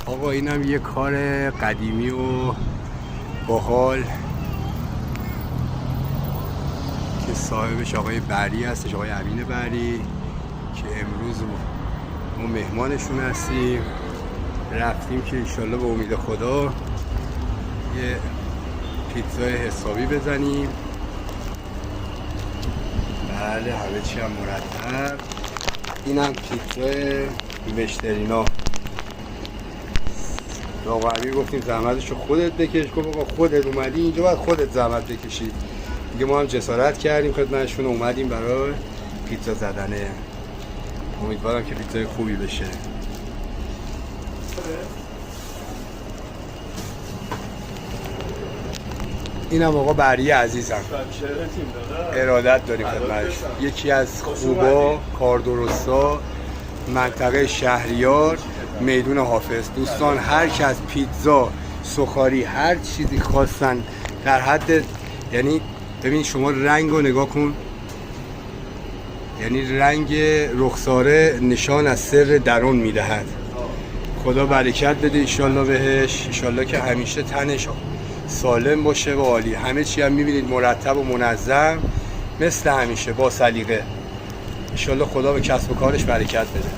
آقا اینم یه کار قدیمی و باحال که صاحبش آقای بری هستش، آقای امین بری، که امروز ما مهمانشون هستیم. رفتیم که انشالله به امید خدا یه پیتزای حسابی بزنیم. بله همه چی هم مرتب. اینم پیتزای مشترینا. آقا امیر گفتیم زحمتشو خودت بکش. گفت آقا خودت اومدی اینجا باید خودت زحمت بکشی دیگه. ما هم جسارت کردیم خدمتشون اومدیم برای پیتزا زدنه. امیدوارم که پیتزای خوبی بشه. اینم آقا بری عزیزم، ارادت داریم خدمتش. یکی از خوبا، کاردرستا، منطقه شهریار، میدون حافظ. دوستان هر کس پیتزا، سوخاری، هر چیزی خواستن در حد، یعنی ببین شما رنگ رو نگاه کن، یعنی رنگ رخساره نشان از سر درون میدهد. خدا برکت بده ایشالله بهش، ایشالله که همیشه تنش سالم باشه و عالی. همه چی هم میبینید مرتب و منظم مثل همیشه با سلیقه. ایشالله خدا به کسب و کارش برکت بده.